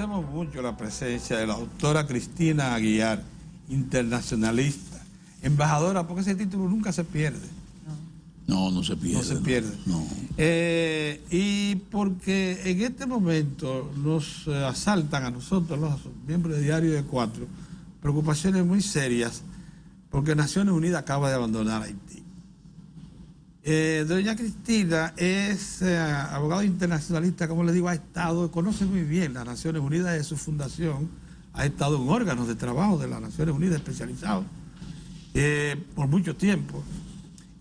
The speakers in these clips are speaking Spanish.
agradecemos mucho la presencia de la doctora Cristina Aguiar, internacionalista, embajadora, porque ese título nunca se pierde. No se pierde. No se pierde. No. Y porque en este momento nos asaltan a nosotros, los miembros de Diario de Cuatro, preocupaciones muy serias, porque Naciones Unidas acaba de abandonar Haití. Doña Cristina es abogado internacionalista, como les digo, ha estado, conoce muy bien las Naciones Unidas desde su fundación, ha estado en órganos de trabajo de las Naciones Unidas especializados por mucho tiempo.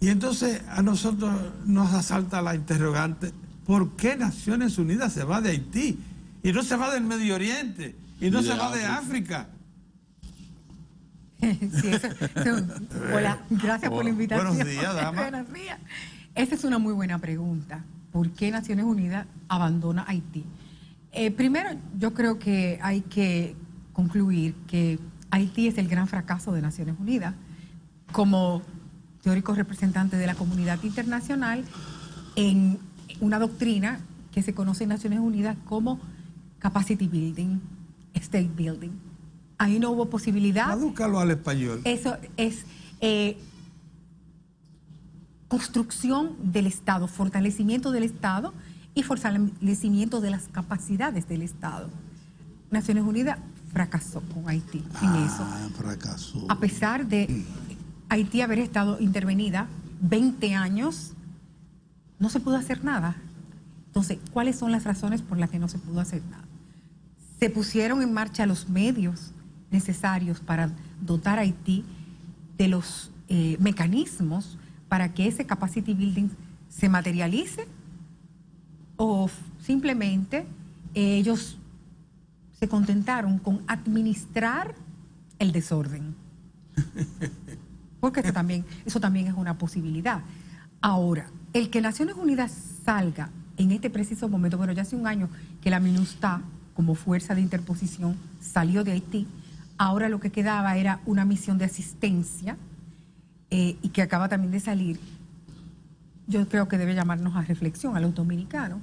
Y entonces a nosotros nos asalta la interrogante, ¿por qué Naciones Unidas se va de Haití? Y no se va del Medio Oriente, y no se va de África. Sí, hola, gracias por la invitación. Buenos días, dama. Buenos días. Esa es una muy buena pregunta. ¿Por qué Naciones Unidas abandona Haití? Primero, yo creo que hay que concluir que Haití es el gran fracaso de Naciones Unidas. Como teórico representante de la comunidad internacional, en una doctrina que se conoce en Naciones Unidas como capacity building, state building. Ahí no hubo posibilidad. Tradúcalo al español. Eso es construcción del Estado, fortalecimiento del Estado y fortalecimiento de las capacidades del Estado. Naciones Unidas fracasó con Haití en eso. Fracasó. A pesar de Haití haber estado intervenida 20 años, no se pudo hacer nada. Entonces, ¿cuáles son las razones por las que no se pudo hacer nada? Se pusieron en marcha los medios necesarios para dotar a Haití de los mecanismos para que ese capacity building se materialice, o simplemente ellos se contentaron con administrar el desorden. Porque eso también es una posibilidad. Ahora, el que Naciones Unidas salga en este preciso momento, bueno, ya hace un año que la MINUSTAH, como fuerza de interposición, salió de Haití. Ahora lo que quedaba era una misión de asistencia y que acaba también de salir. Yo creo que debe llamarnos a reflexión a los dominicanos,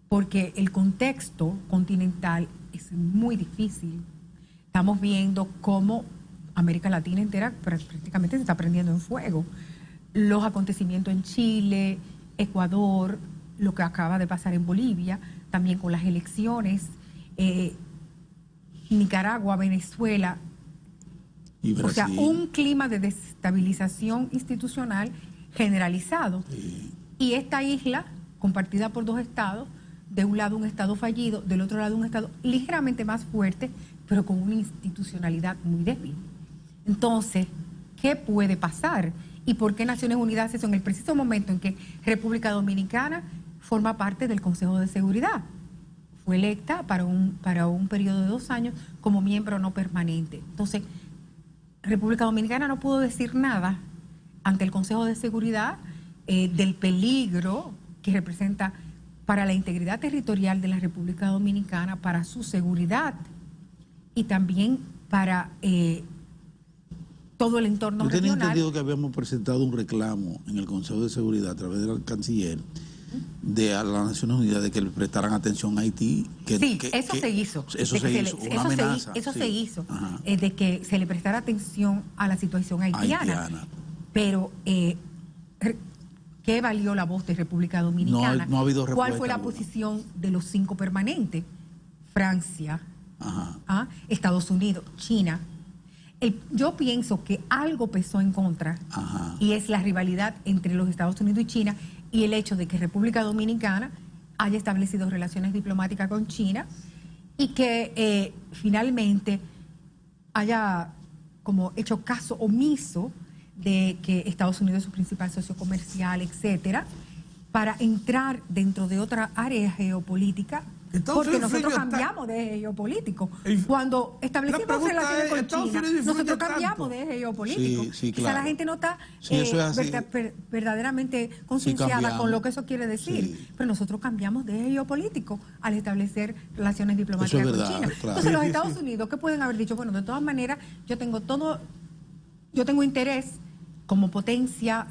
porque el contexto continental es muy difícil. Estamos viendo cómo América Latina entera prácticamente se está prendiendo en fuego. Los acontecimientos en Chile, Ecuador, lo que acaba de pasar en Bolivia, también con las elecciones, Nicaragua, Venezuela. Y Brasil. O sea, un clima de desestabilización institucional generalizado. Sí. Y esta isla, compartida por dos estados, de un lado un estado fallido, del otro lado un estado ligeramente más fuerte, pero con una institucionalidad muy débil. Entonces, ¿qué puede pasar? ¿Y por qué Naciones Unidas hace eso en el preciso momento en que República Dominicana forma parte del Consejo de Seguridad? Fue electa para un periodo de 2 años como miembro no permanente. Entonces, República Dominicana no pudo decir nada ante el Consejo de Seguridad del peligro que representa para la integridad territorial de la República Dominicana, para su seguridad y también para todo el entorno Yo tenía regional. entendido que habíamos presentado un reclamo en el Consejo de Seguridad a través del canciller a las Naciones Unidas de que le prestaran atención a Haití. Eso se hizo. Eso se hizo, una amenaza. Eso sí. se hizo, Ajá. de que se le prestara atención a la situación haitiana. Pero, ¿qué valió la voz de República Dominicana? No ha habido respuesta. ¿Cuál fue la posición de los 5 permanentes? Francia, Estados Unidos, China. Yo pienso que algo pesó en contra, y es la rivalidad entre los Estados Unidos y China, y el hecho de que República Dominicana haya establecido relaciones diplomáticas con China y que finalmente haya como hecho caso omiso de que Estados Unidos es su principal socio comercial, etcétera, para entrar dentro de otra área geopolítica, porque nosotros cambiamos de geopolítico. Cuando establecimos relaciones con China, nosotros cambiamos de geopolítico. Sí, claro. Quizá la gente no está verdaderamente concienciada con lo que eso quiere decir, pero nosotros cambiamos de geopolítico al establecer relaciones diplomáticas con China. Claro. Entonces los Estados Unidos, ¿qué pueden haber dicho? Bueno, de todas maneras, yo tengo interés como potencia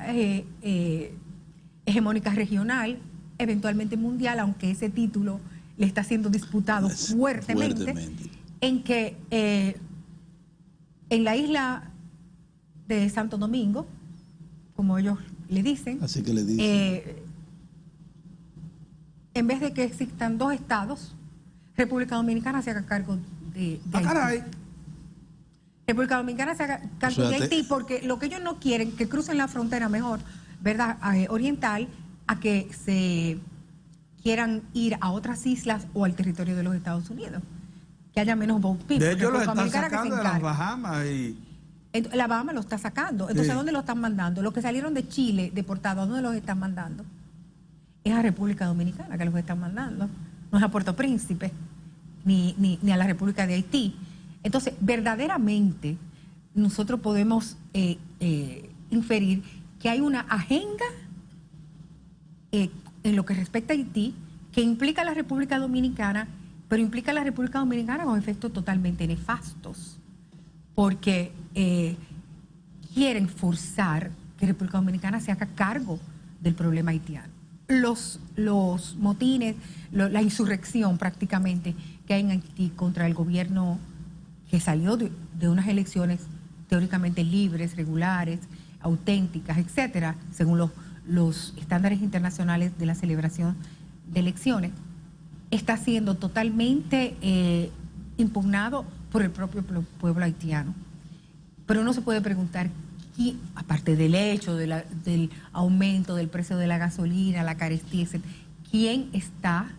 hegemónica regional, eventualmente mundial, aunque ese título le está siendo disputado fuertemente, en que en la isla de Santo Domingo, como ellos le dicen, así que le dicen, en vez de que existan 2 estados, República Dominicana se haga cargo de Haití. República Dominicana se haga cargo de Haití, porque lo que ellos no quieren, que crucen la frontera mejor, ¿verdad?, oriental, a que se quieran ir a otras islas o al territorio de los Estados Unidos, que haya menos boat people. De hecho, lo están sacando de las Bahamas y... La Bahama lo está sacando. Entonces, ¿a dónde lo están mandando? Los que salieron de Chile deportados, ¿a dónde los están mandando? Es a República Dominicana que los están mandando. No es a Puerto Príncipe, ni a la República de Haití. Entonces, verdaderamente, nosotros podemos inferir que hay una agenda en lo que respecta a Haití que implica a la República Dominicana, pero implica a la República Dominicana con efectos totalmente nefastos, porque quieren forzar que República Dominicana se haga cargo del problema haitiano. Los motines, la insurrección prácticamente que hay en Haití contra el gobierno que salió de unas elecciones teóricamente libres, regulares, auténticas, etcétera, según los estándares internacionales de la celebración de elecciones, está siendo totalmente impugnado por el propio pueblo haitiano. Pero uno se puede preguntar, aparte del hecho del aumento del precio de la gasolina, la carestía, etc., ¿quién está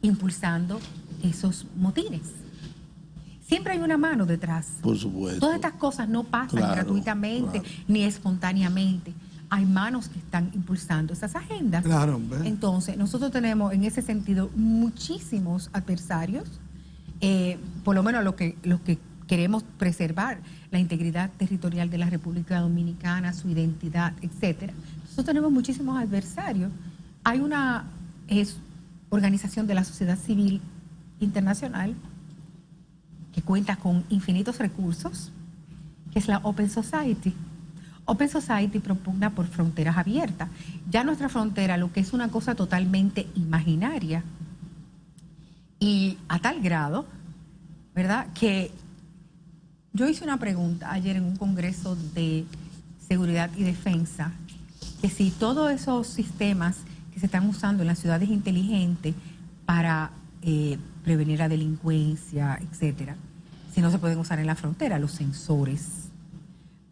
impulsando esos motines? Siempre hay una mano detrás. Por supuesto. Todas estas cosas no pasan gratuitamente ni espontáneamente. Hay manos que están impulsando esas agendas. Claro, hombre. Entonces, nosotros tenemos en ese sentido muchísimos adversarios, por lo menos los que queremos preservar la integridad territorial de la República Dominicana, su identidad, etcétera. Nosotros tenemos muchísimos adversarios. Hay una organización de la sociedad civil internacional que cuenta con infinitos recursos, que es la Open Society. Open Society propugna por fronteras abiertas. Ya nuestra frontera, lo que es una cosa totalmente imaginaria, y a tal grado, ¿verdad?, que yo hice una pregunta ayer en un congreso de seguridad y defensa, que si todos esos sistemas que se están usando en las ciudades inteligentes para prevenir la delincuencia, etcétera, si no se pueden usar en la frontera, los sensores,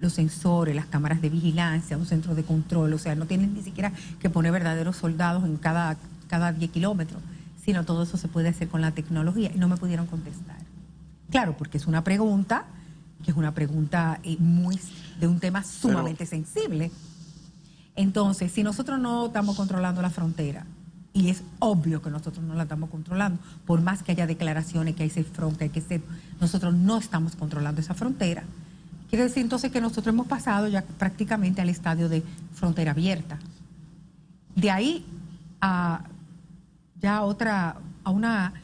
las cámaras de vigilancia, un centro de control, o sea, no tienen ni siquiera que poner verdaderos soldados en cada 10 kilómetros, sino todo eso se puede hacer con la tecnología, y no me pudieron contestar. Claro, porque es una pregunta muy de un tema sumamente sensible. Entonces, si nosotros no estamos controlando la frontera, y es obvio que nosotros no la estamos controlando, por más que haya declaraciones que hay CEFRON, que hay que ser, nosotros no estamos controlando esa frontera, quiere decir entonces que nosotros hemos pasado ya prácticamente al estadio de frontera abierta. De ahí a una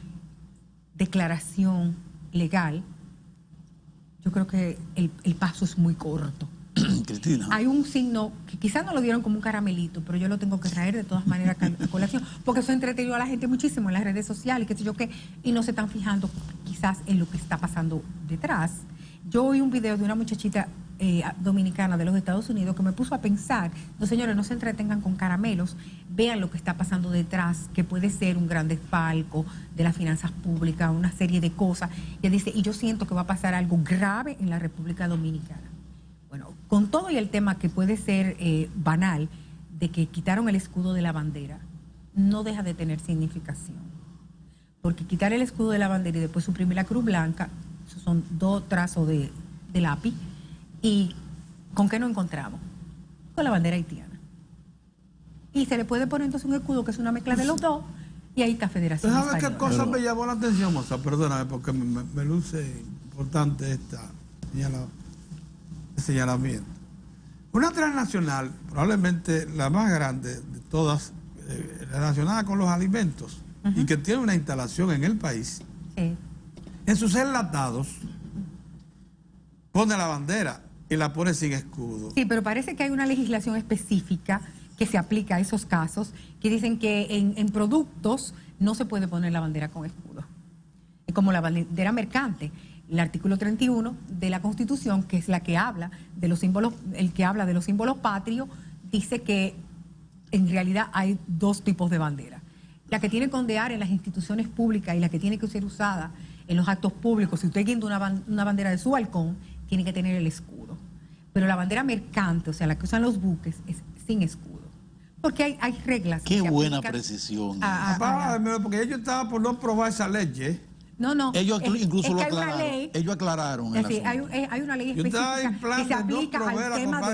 declaración legal, yo creo que el paso es muy corto. Cristina. Hay un signo que quizás no lo dieron como un caramelito, pero yo lo tengo que traer de todas maneras a colación, porque eso entretenido a la gente muchísimo en las redes sociales, qué sé yo qué, y no se están fijando quizás en lo que está pasando detrás. Yo oí un video de una muchachita dominicana de los Estados Unidos que me puso a pensar, no señores, no se entretengan con caramelos, vean lo que está pasando detrás, que puede ser un gran desfalco de las finanzas públicas, una serie de cosas. Y ella dice, y yo siento que va a pasar algo grave en la República Dominicana. Bueno, con todo y el tema que puede ser banal, de que quitaron el escudo de la bandera, no deja de tener significación. Porque quitar el escudo de la bandera y después suprimir la cruz blanca, esos son 2 trazos de lápiz. ¿Y con qué nos encontramos? Con la bandera haitiana. Y se le puede poner entonces un escudo que es una mezcla de los dos, y ahí está Federación Española. ¿Sabes qué cosa Pero... me llamó la atención, Moza? Perdóname, porque me luce importante señalamiento. Una transnacional, probablemente la más grande de todas, relacionada con los alimentos, y que tiene una instalación en el país, en sus enlatados pone la bandera y la pone sin escudo. Sí, pero parece que hay una legislación específica que se aplica a esos casos, que dicen que en productos no se puede poner la bandera con escudo. Es como la bandera mercante. El artículo 31 de la Constitución, que es la que habla de los símbolos, el que habla de los símbolos patrios, dice que en realidad hay dos tipos de bandera. La que tiene que ondear en las instituciones públicas y la que tiene que ser usada en los actos públicos. Si usted guinda una bandera de su balcón, tiene que tener el escudo. Pero la bandera mercante, o sea, la que usan los buques, es sin escudo. Porque hay reglas. Qué buena precisión. Porque ellos estaban por no aprobar esa ley, No. Ellos incluso lo aclararon. Ley, ellos aclararon. Hay una ley específica que se aplica al tema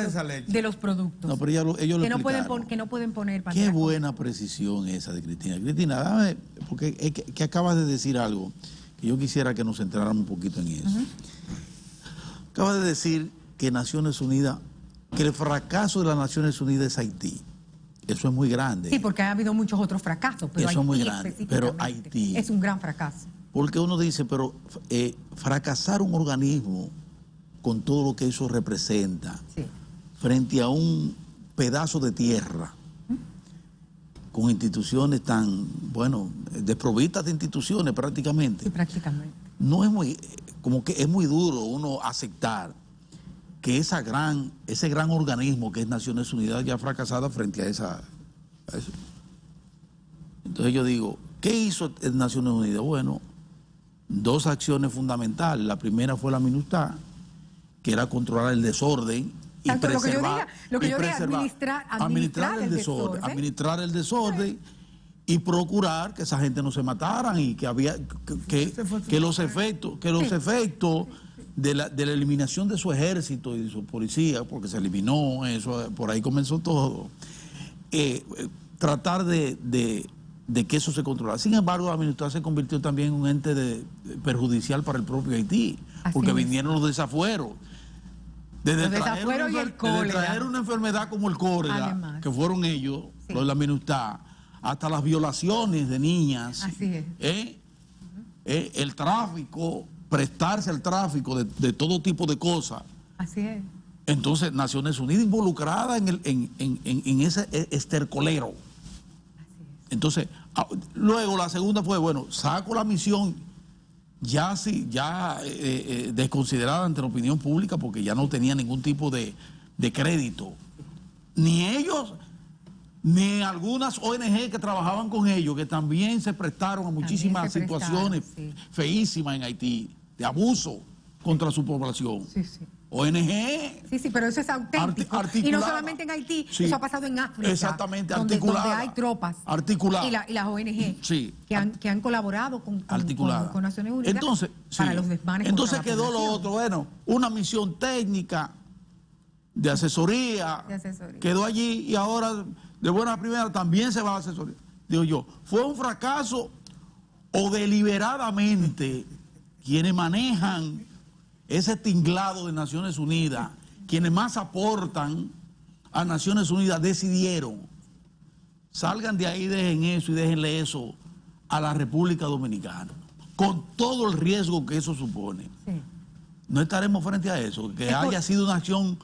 de los productos. No, pero ellos lo explicaron. Que no pueden poner bandera. Qué buena precisión esa de Cristina. Cristina, dame, porque es que acabas de decir algo que yo quisiera que nos centráramos un poquito en eso. Acabas de decir que Naciones Unidas, que el fracaso de las Naciones Unidas es Haití. Eso es muy grande. Sí, porque ha habido muchos otros fracasos, pero eso Haití es muy grande. Pero Haití es un gran fracaso. Porque uno dice, pero fracasar un organismo con todo lo que eso representa, frente a un pedazo de tierra, con instituciones tan, bueno, desprovistas de instituciones prácticamente. Sí, prácticamente. No es muy, como que es muy duro uno aceptar que ese gran organismo que es Naciones Unidas ya fracasada frente a eso. Entonces yo digo, ¿qué hizo Naciones Unidas? Bueno, dos acciones fundamentales. La primera fue la MINUSTAH, que era controlar el desorden y preservar, administrar el desorden y procurar que esa gente no se mataran y que había que los efectos de la eliminación de su ejército y de su policía, porque se eliminó eso, por ahí comenzó todo, tratar de que eso se controlara. Sin embargo, la MINUSTAH se convirtió también en un ente perjudicial para el propio Haití, porque vinieron los desafueros. Desde traer una enfermedad como el cólera, además, que fueron ellos, los de la MINUSTAH, hasta las violaciones de niñas. Así es. El tráfico, prestarse al tráfico de todo tipo de cosas. Así es. Entonces, Naciones Unidas involucrada en ese estercolero. Entonces, luego la segunda fue, bueno, saco la misión ya desconsiderada ante la opinión pública porque ya no tenía ningún tipo de crédito. Ni ellos, ni algunas ONG que trabajaban con ellos, que también se prestaron a muchísimas situaciones feísimas en Haití, de abuso contra su población. ONG. Sí, pero eso es auténtico. Y no solamente en Haití, eso ha pasado en África. Exactamente, donde hay tropas. Articulada. Y las ONG que han colaborado con Naciones Unidas para los desmanes. Entonces quedó lo otro, bueno, una misión técnica de asesoría. Quedó allí y ahora, de buena primera, también se va a asesoría. Digo yo, ¿fue un fracaso o deliberadamente quienes manejan ese tinglado de Naciones Unidas, quienes más aportan a Naciones Unidas, decidieron, salgan de ahí, dejen eso y déjenle eso a la República Dominicana, con todo el riesgo que eso supone? No estaremos frente a eso, que haya sido una acción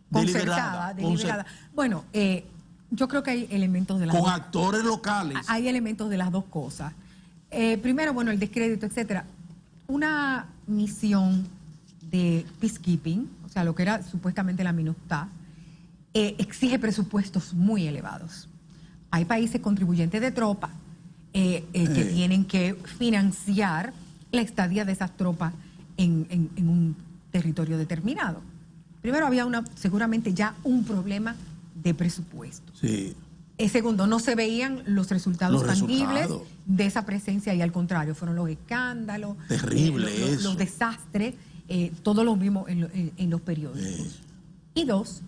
deliberada. Bueno, yo creo que hay elementos de las con actores locales. Hay elementos de las dos cosas. Primero, bueno, el descrédito, etcétera. Una misión de peacekeeping, o sea, lo que era supuestamente la MINUSTAH, exige presupuestos muy elevados. Hay países contribuyentes de tropas que tienen que financiar la estadía de esas tropas en un territorio determinado. Primero, había seguramente ya un problema de presupuesto. Segundo, no se veían los resultados tangibles de esa presencia y al contrario, fueron los escándalos, los desastres. Todos lo vimos en los periódicos. Y dos,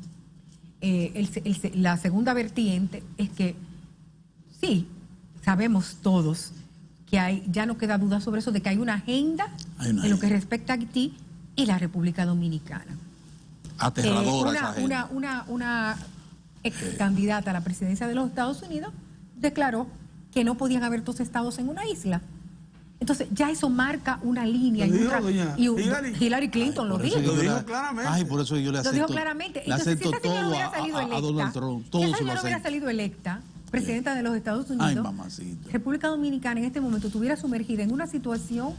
la segunda vertiente es que sí, sabemos todos que ya no queda duda sobre eso, de que hay una agenda en lo que respecta a Haití y la República Dominicana. Aterradora esa agenda. Una ex candidata a la presidencia de los Estados Unidos declaró que no podían haber dos estados en una isla. Entonces, ya eso marca una línea. Hillary Clinton lo dijo. Lo dijo claramente. Por eso yo le acepto. Lo dijo claramente. Le acepto si esa señora todo hubiera salido electa, a Donald Trump. Si esa señora hubiera salido electa, presidenta de los Estados Unidos, ay, mamacita, República Dominicana en este momento estuviera sumergida en una situación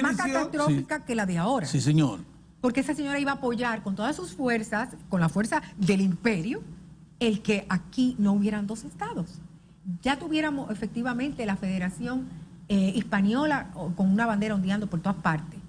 más catastrófica que la de ahora. Sí, señor. Porque esa señora iba a apoyar con todas sus fuerzas, con la fuerza del imperio, el que aquí no hubieran dos estados. Ya tuviéramos efectivamente la Federación Hispaniola con una bandera ondeando por todas partes.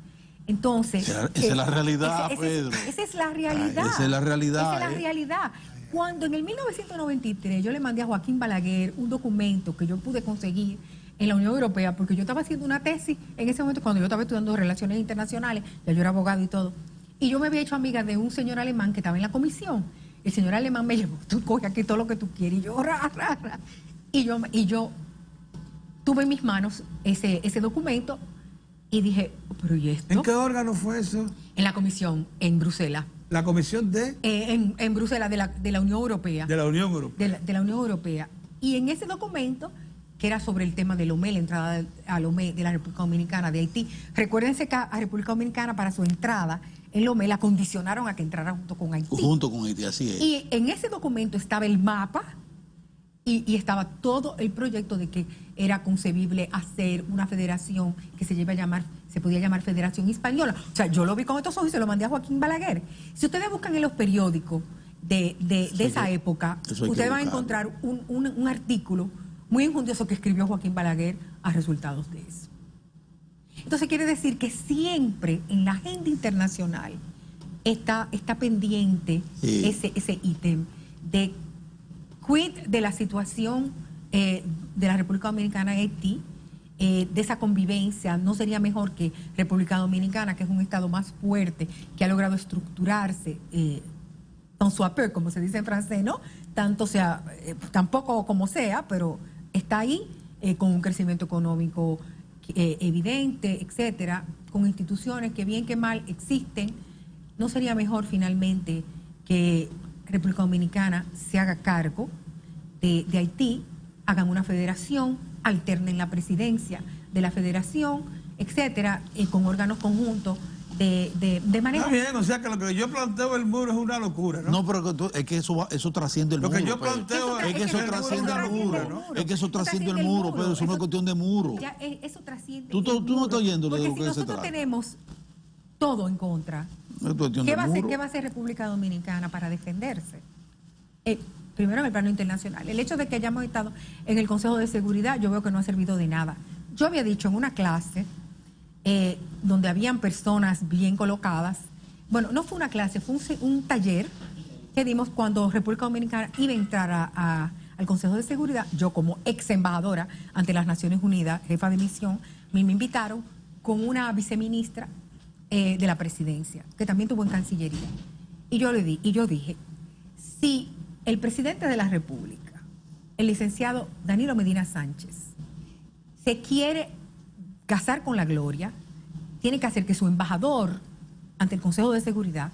Entonces, esa es la realidad, Pedro. Esa es la realidad. Esa es la realidad. Esa es la realidad. Cuando en el 1993 yo le mandé a Joaquín Balaguer un documento que yo pude conseguir en la Unión Europea, porque yo estaba haciendo una tesis en ese momento cuando yo estaba estudiando Relaciones Internacionales, ya yo era abogado y todo, y yo me había hecho amiga de un señor alemán que estaba en la comisión. El señor alemán me llevó, tú coge aquí todo lo que tú quieres, y yo, y yo tuve en mis manos ese documento y dije, pero ¿y esto? ¿En qué órgano fue eso? En la comisión, en Bruselas. ¿La comisión de? En Bruselas, de la Unión Europea. De la Unión Europea. De la Unión Europea. Y en ese documento, que era sobre el tema del OME, la entrada al OME de la República Dominicana, de Haití. Recuérdense que a República Dominicana, para su entrada, el OME la condicionaron a que entrara junto con Haití. Junto con Haití, así es. Y en ese documento estaba el mapa y estaba todo el proyecto de que era concebible hacer una federación que se podía llamar Federación Hispaniola. O sea, yo lo vi con estos ojos y se lo mandé a Joaquín Balaguer. Si ustedes buscan en los periódicos de esa época, ustedes van a encontrar un artículo muy injundioso que escribió Joaquín Balaguer a resultados de eso. Entonces quiere decir que siempre en la agenda internacional está pendiente ese ítem de quid de la situación de la República Dominicana y Haití, de esa convivencia. No sería mejor que República Dominicana, que es un estado más fuerte, que ha logrado estructurarse con su peu, como se dice en francés, ¿no? Tanto sea, tampoco como sea, pero está ahí con un crecimiento económico evidente, etcétera, con instituciones que bien que mal existen. ¿No sería mejor finalmente que República Dominicana se haga cargo de Haití, hagan una federación, alternen la presidencia de la federación, etcétera, con órganos conjuntos de manera... Está bien, o sea que lo que yo planteo del muro es una locura, ¿no? No, pero es que eso trasciende el muro. Lo que yo planteo es que eso trasciende el muro, ¿no? Es que eso trasciende el muro, pero eso no es cuestión de muro. Ya, eso trasciende Tú no estás oyendo de lo que se trata. Porque si nosotros tenemos todo en contra, ¿qué va a hacer República Dominicana para defenderse? Primero en el plano internacional. El hecho de que hayamos estado en el Consejo de Seguridad, yo veo que no ha servido de nada. Yo había dicho en una clase donde habían personas bien colocadas, bueno, no fue una clase, fue un taller que dimos cuando República Dominicana iba a entrar al Consejo de Seguridad. Yo como ex embajadora ante las Naciones Unidas, jefa de misión, me invitaron con una viceministra de la presidencia, que también tuvo en Cancillería. Y yo dije, si el presidente de la República, el licenciado Danilo Medina Sánchez, se quiere casar con la gloria, tiene que hacer que su embajador ante el Consejo de Seguridad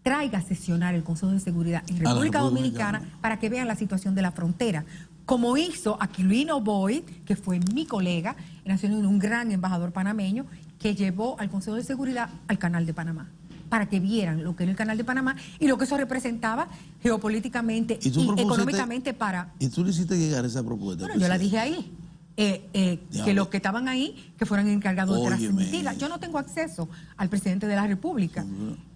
traiga a sesionar el Consejo de Seguridad en República Dominicana para que vean la situación de la frontera, como hizo Aquilino Boyd, que fue mi colega en Naciones Unidas, un gran embajador panameño, que llevó al Consejo de Seguridad al Canal de Panamá, para que vieran lo que era el Canal de Panamá y lo que eso representaba geopolíticamente y económicamente para... ¿Y tú le hiciste llegar esa propuesta? Bueno, yo la dije ahí. Que los que estaban ahí, que fueran encargados de transmitirla. Yo no tengo acceso al presidente de la República.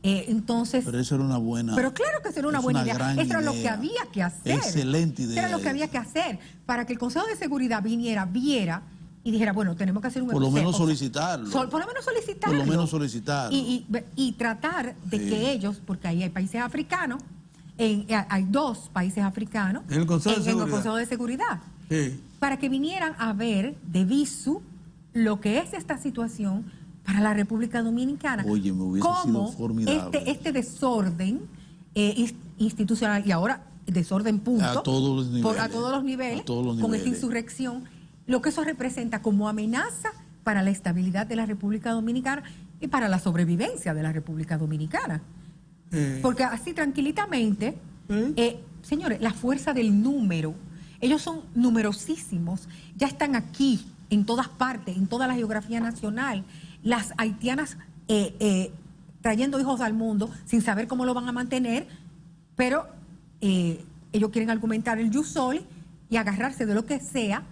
Entonces... Pero eso era una buena... Pero claro que eso era una buena idea. Eso era lo que había que hacer. Excelente idea. Eso era lo que había que hacer para que el Consejo de Seguridad viera y dijera, bueno, tenemos que hacer un... Por lo menos solicitarlo. Por lo menos solicitarlo. Por lo menos solicitarlo. Y tratar de que ellos, porque ahí hay países africanos, hay 2 países africanos en el Consejo de Seguridad. Sí. Para que vinieran a ver de visu lo que es esta situación para la República Dominicana. Oye, me hubiese sido formidable. Este desorden institucional, y ahora desorden punto, a todos los niveles, con esta insurrección, lo que eso representa como amenaza para la estabilidad de la República Dominicana y para la sobrevivencia de la República Dominicana. Porque así tranquilamente, señores, la fuerza del número, ellos son numerosísimos, ya están aquí en todas partes, en toda la geografía nacional. Las haitianas trayendo hijos al mundo sin saber cómo lo van a mantener, pero ellos quieren argumentar el jus soli y agarrarse de lo que sea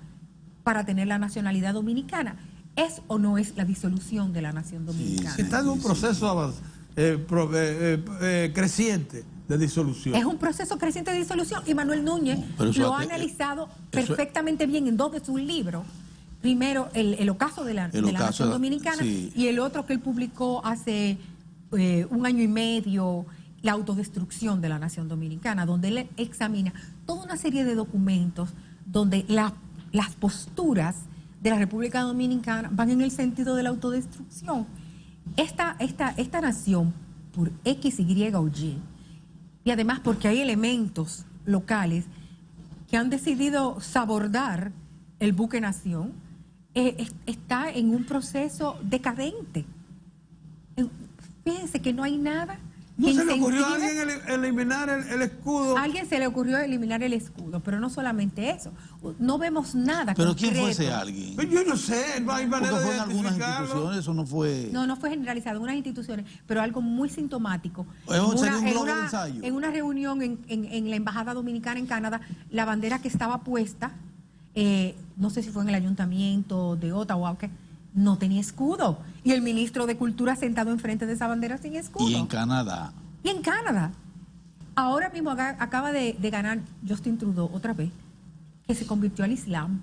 para tener la nacionalidad dominicana. ¿Es o no es la disolución de la nación dominicana? Está en un proceso creciente de disolución. Es un proceso creciente de disolución y Manuel Núñez lo ha analizado perfectamente bien en 2 de sus libros. Primero, el ocaso de la nación dominicana, y el otro que él publicó hace 1 año y medio, la autodestrucción de la nación dominicana, donde él examina toda una serie de documentos donde las posturas de la República Dominicana van en el sentido de la autodestrucción. Esta nación, por X, Y o Y, y además porque hay elementos locales que han decidido sabordar el buque nación, está en un proceso decadente. Fíjense que no hay nada. ¿No se le ocurrió a alguien eliminar el escudo? A alguien se le ocurrió eliminar el escudo, pero no solamente eso. No vemos nada. ¿Pero quién fue ese alguien? Pues yo no sé, no hay manera de fue en algunas instituciones, eso no fue... No fue generalizado en unas instituciones, pero algo muy sintomático. En una reunión en la Embajada Dominicana en Canadá, la bandera que estaba puesta, no sé si fue en el ayuntamiento de Ottawa o qué, no tenía escudo. Y el ministro de Cultura sentado enfrente de esa bandera sin escudo. Y en Canadá. Ahora mismo acaba de ganar Justin Trudeau otra vez, que se convirtió al Islam.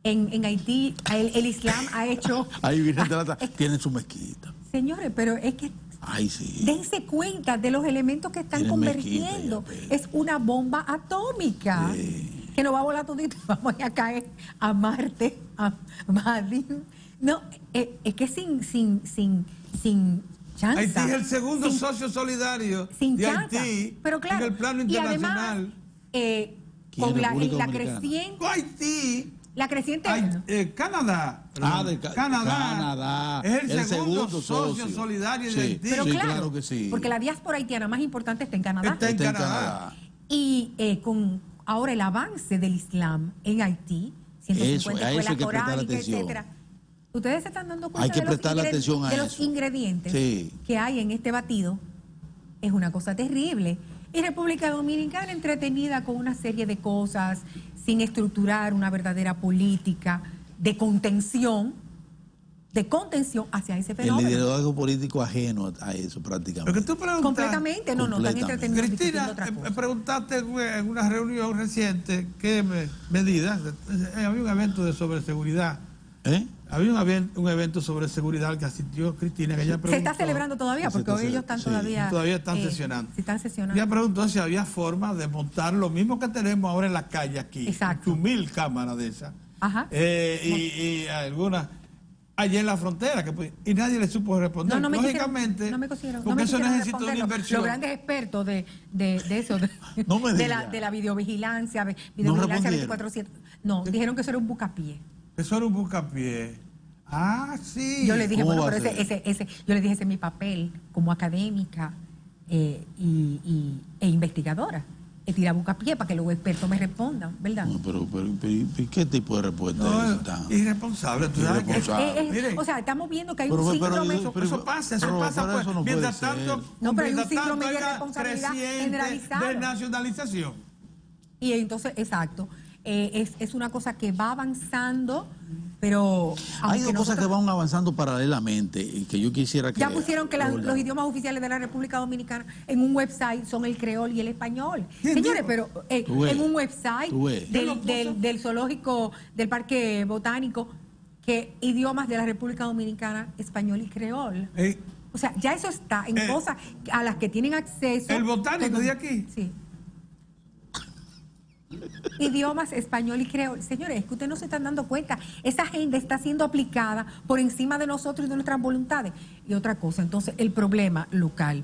En Haití, el Islam ha hecho... Ahí Virgen de la tienen su mezquita. Señores, pero es que... Ay, sí. Dense cuenta de los elementos que están convergiendo. Mezquita, es una bomba atómica. Que nos va a volar todito. Vamos a caer a Marte, a Madrid. No, es que sin chance. Haití es el segundo socio solidario de Haití, pero claro, en el plano internacional. Y además, con la creciente... Haití. La creciente... Canadá. Canadá. Es el segundo socio solidario de Haití. Pero claro que sí. Porque la diáspora haitiana más importante está en Canadá. Está en Canadá. Y con ahora el avance del Islam en Haití, 150 escuelas coránicas, etcétera. Ustedes se están dando cuenta de los ingredientes que hay en este batido. Es una cosa terrible. Y República Dominicana entretenida con una serie de cosas, sin estructurar una verdadera política de contención hacia ese fenómeno. El liderazgo político ajeno a eso prácticamente. Lo que tú preguntas, completamente, no, están entretenidos. Cristina, me preguntaste en una reunión reciente qué medidas, había un evento de sobre seguridad. Había un evento sobre seguridad al que asistió Cristina, que ella preguntó. Se está celebrando todavía, porque hoy ellos están todavía están sesionando. Se están sesionando. Ella preguntó si había forma de montar lo mismo que tenemos ahora en la calle aquí. Exacto. 1000 cámaras de esas. Ajá. Y algunas allá en la frontera, y nadie le supo responder. Lógicamente, porque eso necesita una inversión. Los grandes expertos de eso, de la videovigilancia, videovigilancia 24/7. No, dijeron que eso era un bucapié. Eso era un bucapié. Ah, sí. Yo le dije, bueno, pero yo le dije, ese es mi papel como académica e investigadora. Es tirar bucapié para que los expertos me respondan, ¿verdad? No, pero ¿qué tipo de respuesta es esa? Irresponsable. O sea, estamos viendo que hay un síndrome... Eso pasa. Pues, mientras tanto, no, pero hay un síndrome de irresponsabilidad generalizada. Desnacionalización. Y entonces, exacto, es una cosa que va avanzando, pero... Hay dos cosas que van avanzando paralelamente y que yo quisiera que... Ya pusieron que los idiomas oficiales de la República Dominicana en un website son el creol y el español. Señores, pero en un website del zoológico, del parque botánico, que idiomas de la República Dominicana, español y creol. O sea, ya eso está en cosas a las que tienen acceso... ¿El botánico de aquí? Sí. Idiomas español y creol. Señores, es que ustedes no se están dando cuenta. Esa agenda está siendo aplicada por encima de nosotros y de nuestras voluntades. Y otra cosa, entonces, el problema local.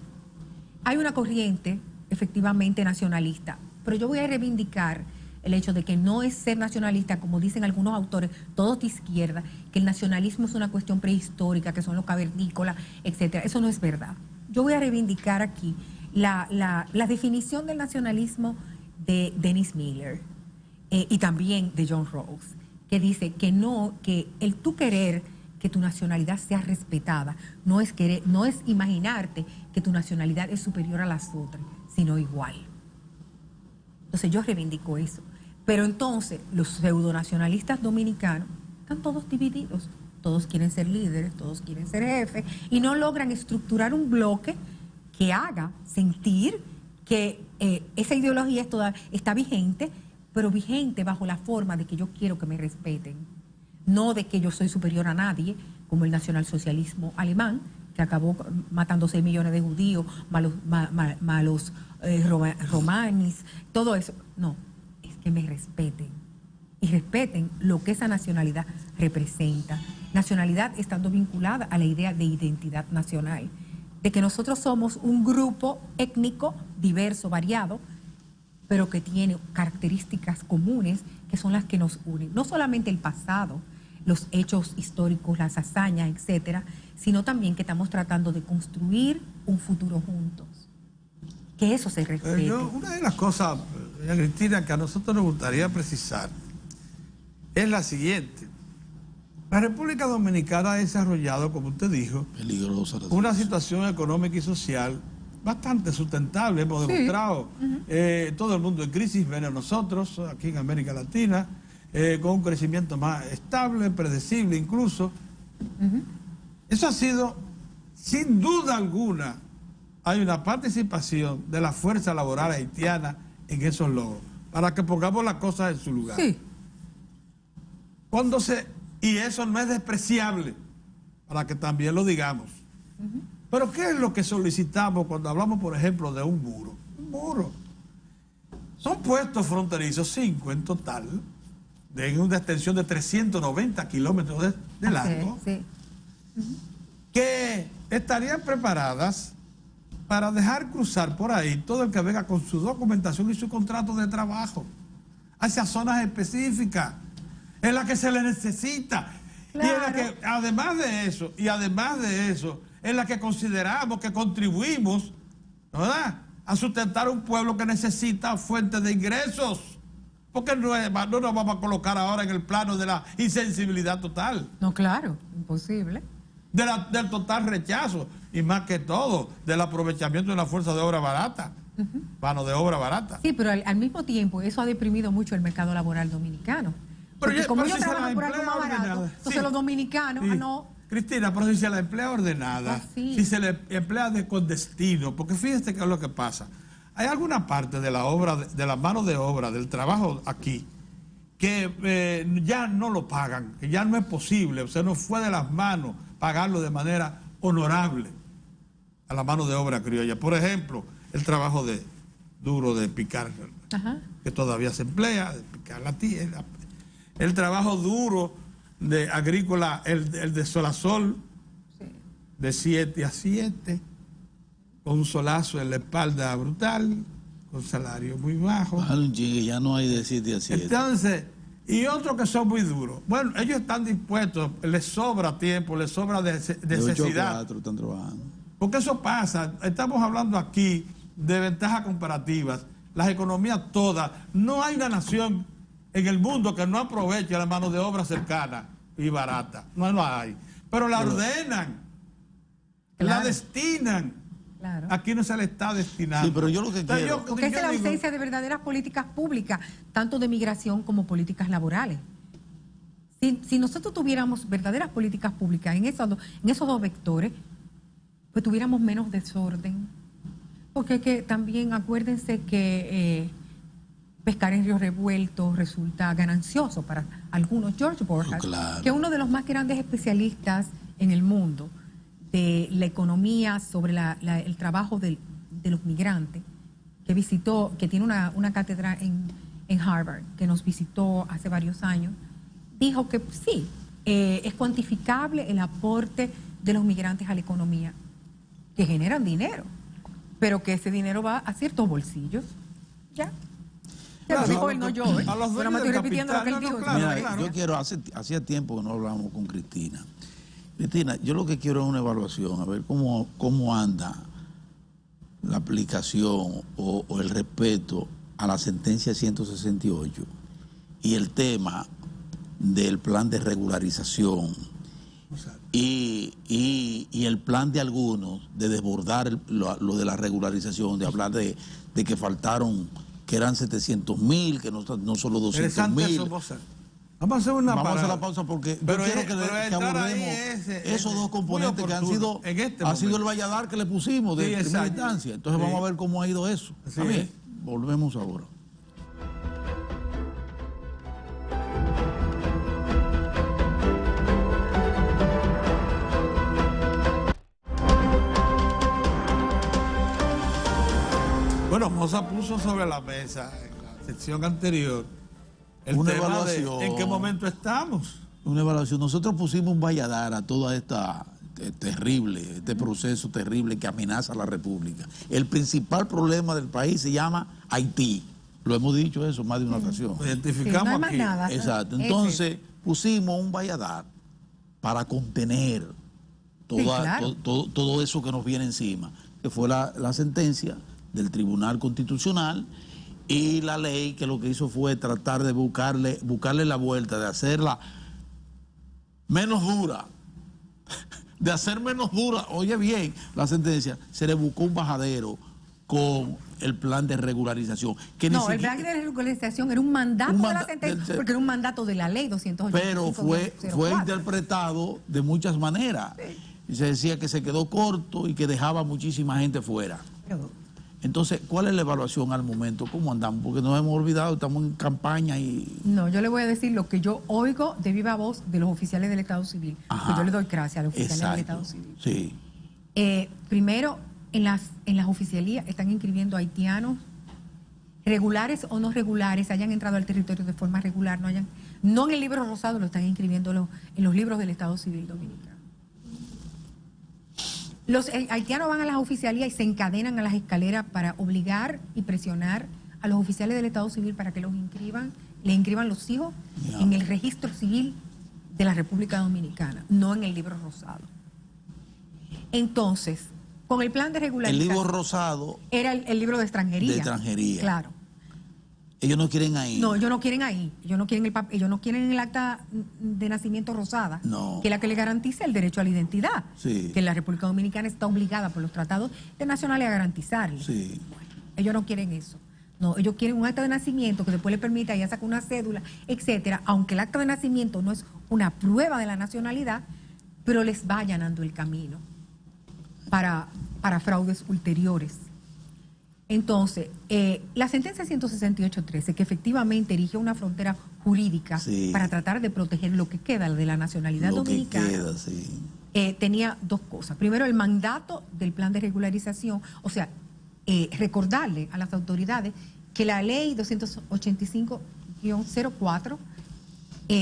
Hay una corriente, efectivamente, nacionalista, pero yo voy a reivindicar el hecho de que no es ser nacionalista, como dicen algunos autores, todos de izquierda, que el nacionalismo es una cuestión prehistórica, que son los cavernícolas, etcétera. Eso no es verdad. Yo voy a reivindicar aquí la definición del nacionalismo de Dennis Miller y también de John Rawls, que dice que el tú querer que tu nacionalidad sea respetada no es imaginarte que tu nacionalidad es superior a las otras, sino igual. Entonces yo reivindico eso. Pero entonces los pseudonacionalistas dominicanos están todos divididos. Todos quieren ser líderes, todos quieren ser jefes y no logran estructurar un bloque que haga sentir que esa ideología está vigente, pero vigente bajo la forma de que yo quiero que me respeten, no de que yo soy superior a nadie, como el nacionalsocialismo alemán, que acabó matando 6 millones de judíos, malos romanis, todo eso. No, es que me respeten y respeten lo que esa nacionalidad representa. Nacionalidad estando vinculada a la idea de identidad nacional, de que nosotros somos un grupo étnico diverso, variado, pero que tiene características comunes que son las que nos unen. No solamente el pasado, los hechos históricos, las hazañas, etcétera, sino también que estamos tratando de construir un futuro juntos. Que eso se respete. Una de las cosas, doña Cristina, que a nosotros nos gustaría precisar es la siguiente. La República Dominicana ha desarrollado, como usted dijo, una situación económica y social bastante sustentable. Hemos demostrado, todo el mundo en crisis, menos nosotros, aquí en América Latina, con un crecimiento más estable, predecible incluso. Eso ha sido, sin duda alguna, hay una participación de la fuerza laboral haitiana en esos logros, para que pongamos las cosas en su lugar. Sí. Y eso no es despreciable, para que también lo digamos. Pero ¿qué es lo que solicitamos cuando hablamos, por ejemplo, de un muro? Un muro. Son puestos fronterizos, 5 en total, de una extensión de 390 kilómetros de largo, que estarían preparadas para dejar cruzar por ahí todo el que venga con su documentación y su contrato de trabajo hacia zonas específicas en las que se le necesita. Claro. Y en la que, además de eso, en la que consideramos que contribuimos, ¿verdad?, a sustentar un pueblo que necesita fuentes de ingresos. Porque no nos vamos a colocar ahora en el plano de la insensibilidad total. No, claro, imposible. Del total rechazo, y más que todo, del aprovechamiento de la fuerza de obra barata, mano de obra barata. Sí, pero al mismo tiempo eso ha deprimido mucho el mercado laboral dominicano. Porque como ellos trabajan por algo más barato, entonces los dominicanos, Cristina, pero si se la emplea ordenada, si se le emplea con destino, porque fíjate qué es lo que pasa. Hay alguna parte de la obra, de la mano de obra, del trabajo aquí, que ya no lo pagan, que ya no es posible, o sea, no fue de las manos pagarlo de manera honorable a la mano de obra criolla. Por ejemplo, el trabajo duro de picar, que todavía se emplea, de picar la tierra. El trabajo duro de agrícola, el de sol a sol, de 7 a 7, con un solazo en la espalda brutal, con salario muy bajo. Ya no hay de 7 a 7. Entonces, y otros que son muy duros. Bueno, ellos están dispuestos, les sobra tiempo, les sobra necesidad. De 8 a 4 están trabajando. Porque eso pasa, estamos hablando aquí de ventajas comparativas. Las economías todas, no hay una nación en el mundo que no aproveche la mano de obra cercana y barata. No hay. Pero la ordenan, la destinan. Claro. Aquí no se le está destinando. Sí, pero yo lo que quiero... Porque es la ausencia de verdaderas políticas públicas, tanto de migración como políticas laborales. Si nosotros tuviéramos verdaderas políticas públicas en esos dos vectores, pues tuviéramos menos desorden. Porque que también acuérdense que pescar en río revuelto resulta ganancioso para algunos. George Borjas, que es uno de los más grandes especialistas en el mundo de la economía sobre el trabajo de los migrantes, que tiene una cátedra en Harvard, que nos visitó hace varios años, dijo que sí, es cuantificable el aporte de los migrantes a la economía, que generan dinero, pero que ese dinero va a ciertos bolsillos. Ya. Claro, lo dijo él, no yo. Pero me estoy repitiendo lo que él dijo. Mira, yo quiero, hacía tiempo que no hablábamos con Cristina. Cristina, yo lo que quiero es una evaluación, a ver cómo anda la aplicación o el respeto a la sentencia 168 y el tema del plan de regularización y el plan de algunos de desbordar lo de la regularización, de hablar de que faltaron que eran 700.000, que no solo 200.000. Vamos a hacer una Vamos a hacer la pausa porque yo quiero que abordemos esos dos componentes que han sido, ha sido el Valladar que le pusimos de primera instancia. Entonces vamos a ver cómo ha ido eso. Volvemos ahora. Bueno, Moza puso sobre la mesa en la sección anterior una evaluación. ¿En qué momento estamos? Una evaluación. Nosotros pusimos un Valladar a toda esta este proceso terrible que amenaza a la República. El principal problema del país se llama Haití. Lo hemos dicho eso más de una ocasión. Lo identificamos aquí. Nada. Exacto. Entonces pusimos un Valladar para contener todo eso que nos viene encima, que fue la sentencia del Tribunal Constitucional y la ley que lo que hizo fue tratar de buscarle la vuelta, de hacerla menos dura, de hacer menos dura. Oye bien, la sentencia, se le buscó un bajadero con el plan de regularización. Que no, el plan de regularización era un mandato de la sentencia, porque era un mandato de la ley 285. Pero fue interpretado de muchas maneras. Sí. Y se decía que se quedó corto y que dejaba muchísima gente fuera. Entonces, ¿cuál es la evaluación al momento? ¿Cómo andamos? Porque nos hemos olvidado, estamos en campaña y... No, yo le voy a decir lo que yo oigo de viva voz de los oficiales del Estado Civil. Que yo le doy gracias a los oficiales del Estado Civil. Sí. Primero, en las oficialías están inscribiendo haitianos regulares o no regulares, hayan entrado al territorio de forma regular, no en el libro rosado, lo están inscribiendo en los libros del Estado Civil Dominicano. Los haitianos van a las oficialías y se encadenan a las escaleras para obligar y presionar a los oficiales del Estado Civil para que le inscriban los hijos en el registro civil de la República Dominicana, no en el libro rosado. Entonces, con el plan de regularización... El libro rosado... Era el libro de extranjería. De extranjería. Claro. Ellos no quieren ahí. No, ellos no quieren ahí. Ellos no quieren el acta de nacimiento rosada, que es la que le garantiza el derecho a la identidad, que la República Dominicana está obligada por los tratados internacionales a garantizarle. Sí. Bueno, ellos no quieren eso. No, ellos quieren un acta de nacimiento que después le permita ya sacar una cédula, etcétera, aunque el acta de nacimiento no es una prueba de la nacionalidad, pero les va allanando el camino para fraudes ulteriores. Entonces, la sentencia 168.13, que efectivamente erige una frontera jurídica para tratar de proteger lo que queda de la nacionalidad dominicana, tenía dos cosas. Primero, el mandato del plan de regularización, o sea, recordarle a las autoridades que la ley 285-04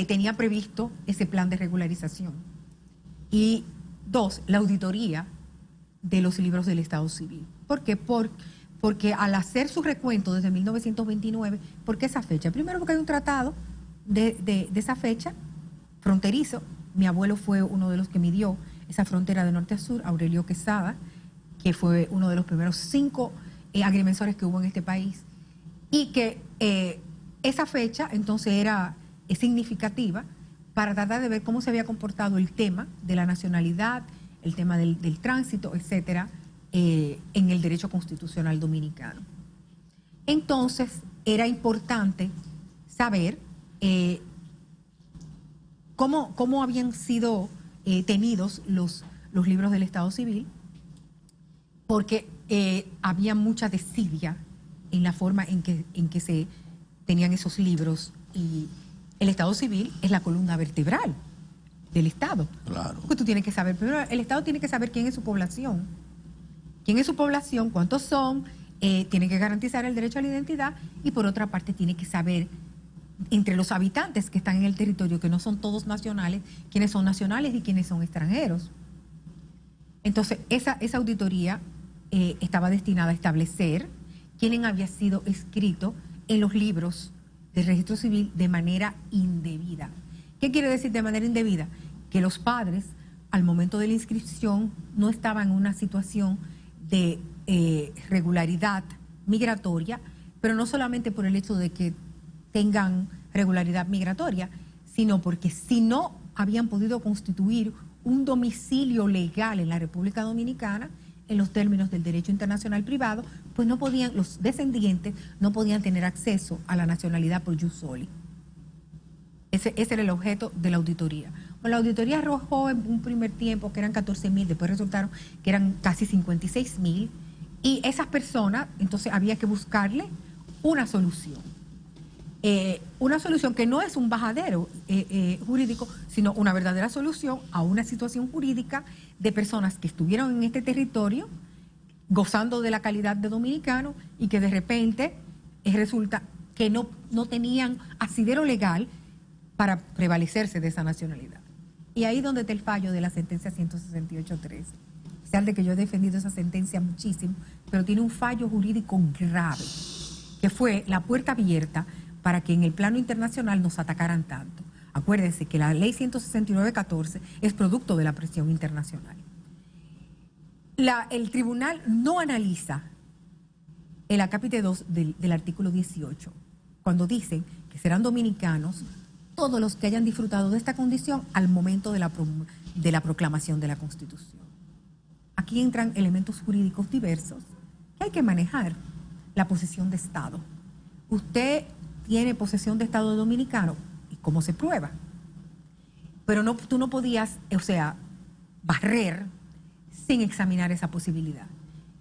tenía previsto ese plan de regularización. Y dos, la auditoría de los libros del Estado Civil. ¿Por qué? Porque al hacer su recuento desde 1929, ¿por qué esa fecha? Primero porque hay un tratado de esa fecha, fronterizo. Mi abuelo fue uno de los que midió esa frontera de norte a sur, Aurelio Quesada, que fue uno de los primeros 5 agrimensores que hubo en este país. Y que esa fecha entonces es significativa para tratar de ver cómo se había comportado el tema de la nacionalidad, el tema del tránsito, etcétera, en el derecho constitucional dominicano. Entonces, era importante saber cómo habían sido tenidos los libros del Estado Civil, porque había mucha desidia en la forma en que se tenían esos libros, y el Estado Civil es la columna vertebral del Estado. Claro. Porque tú tienes que saber, primero el Estado tiene que saber quién es su población. ¿Quién es su población? ¿Cuántos son? Tiene que garantizar el derecho a la identidad y por otra parte tiene que saber entre los habitantes que están en el territorio, que no son todos nacionales, quiénes son nacionales y quiénes son extranjeros. Entonces, esa auditoría estaba destinada a establecer quién había sido escrito en los libros del registro civil de manera indebida. ¿Qué quiere decir de manera indebida? Que los padres, al momento de la inscripción, no estaban en una situación de regularidad migratoria, pero no solamente por el hecho de que tengan regularidad migratoria, sino porque si no habían podido constituir un domicilio legal en la República Dominicana, en los términos del derecho internacional privado, pues no podían, los descendientes no podían tener acceso a la nacionalidad por jus soli. Ese era el objeto de la auditoría. Bueno, la auditoría arrojó en un primer tiempo que eran 14.000, después resultaron que eran casi 56.000, y esas personas, entonces había que buscarle una solución. Una solución que no es un bajadero jurídico, sino una verdadera solución a una situación jurídica de personas que estuvieron en este territorio gozando de la calidad de dominicano y que de repente resulta que no tenían asidero legal para prevalecerse de esa nacionalidad. Y ahí donde está el fallo de la sentencia 168.3. A pesar de que yo he defendido esa sentencia muchísimo, pero tiene un fallo jurídico grave, que fue la puerta abierta para que en el plano internacional nos atacaran tanto. Acuérdense que la ley 169.14 es producto de la presión internacional. El tribunal no analiza el acápite 2 del artículo 18, cuando dicen que serán dominicanos todos los que hayan disfrutado de esta condición al momento de la proclamación de la Constitución. Aquí entran elementos jurídicos diversos que hay que manejar. La posesión de Estado. Usted tiene posesión de Estado dominicano, ¿y cómo se prueba? Pero tú no podías, barrer sin examinar esa posibilidad.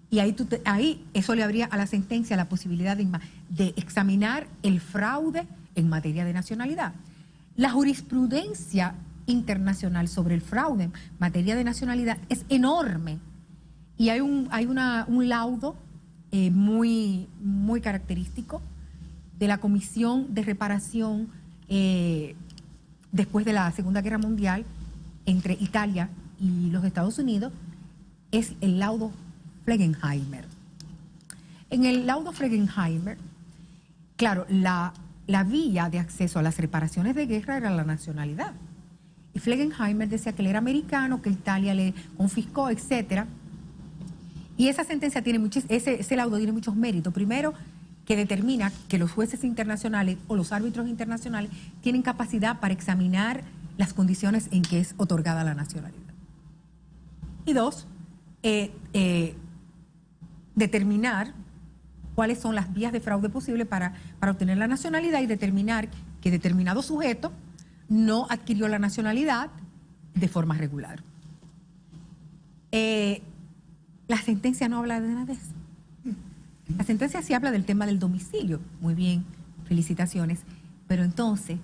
Y ahí eso le abría a la sentencia la posibilidad de examinar el fraude en materia de nacionalidad. La jurisprudencia internacional sobre el fraude en materia de nacionalidad es enorme. Y hay un laudo muy característico de la Comisión de Reparación después de la Segunda Guerra Mundial entre Italia y los Estados Unidos, es el laudo Flegenheimer. En el laudo Flegenheimer, claro, la vía de acceso a las reparaciones de guerra era la nacionalidad. Y Flegenheimer decía que él era americano, que Italia le confiscó, etcétera. Y esa sentencia tiene ese laudo tiene muchos méritos. Primero, que determina que los jueces internacionales o los árbitros internacionales tienen capacidad para examinar las condiciones en que es otorgada la nacionalidad. Y dos, determinar cuáles son las vías de fraude posibles para obtener la nacionalidad y determinar que determinado sujeto no adquirió la nacionalidad de forma regular. La sentencia no habla de nada de eso. La sentencia sí habla del tema del domicilio. Muy bien, felicitaciones. Pero entonces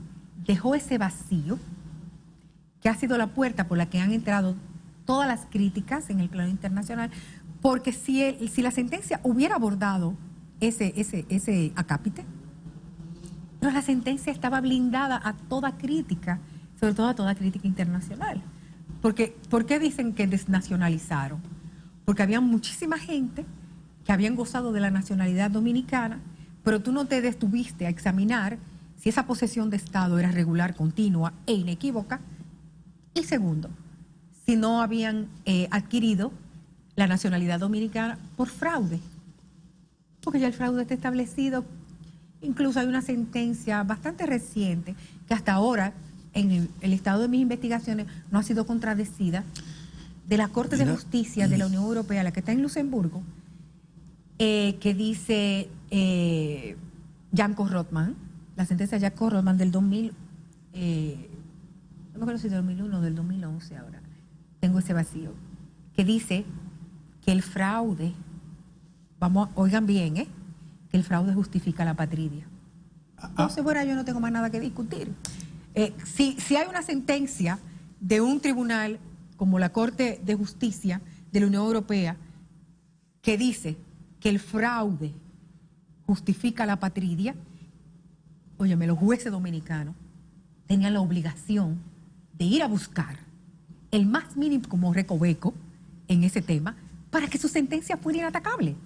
dejó ese vacío que ha sido la puerta por la que han entrado todas las críticas en el plano internacional, porque si la sentencia hubiera abordado ese acápite, pero la sentencia estaba blindada a toda crítica, sobre todo a toda crítica internacional. Porque, ¿por qué dicen que desnacionalizaron? Porque había muchísima gente que habían gozado de la nacionalidad dominicana, pero tú no te detuviste a examinar si esa posesión de Estado era regular, continua e inequívoca. Y segundo, si no habían adquirido la nacionalidad dominicana por fraude. Porque ya el fraude está establecido. Incluso hay una sentencia bastante reciente que hasta ahora, en el estado de mis investigaciones, no ha sido contradecida, de la Corte de Justicia de la Unión Europea, la que está en Luxemburgo, que dice Janko Rothman, la sentencia de Janko Rothman del 2000, no me acuerdo si del 2001 o del 2011 ahora, tengo ese vacío, que dice que el fraude, oigan bien, que el fraude justifica la patria. Entonces, bueno, yo no tengo más nada que discutir. Si hay una sentencia de un tribunal como la Corte de Justicia de la Unión Europea que dice que el fraude justifica la patria, óyeme, los jueces dominicanos tenían la obligación de ir a buscar el más mínimo como recoveco en ese tema para que su sentencia fuera inatacable.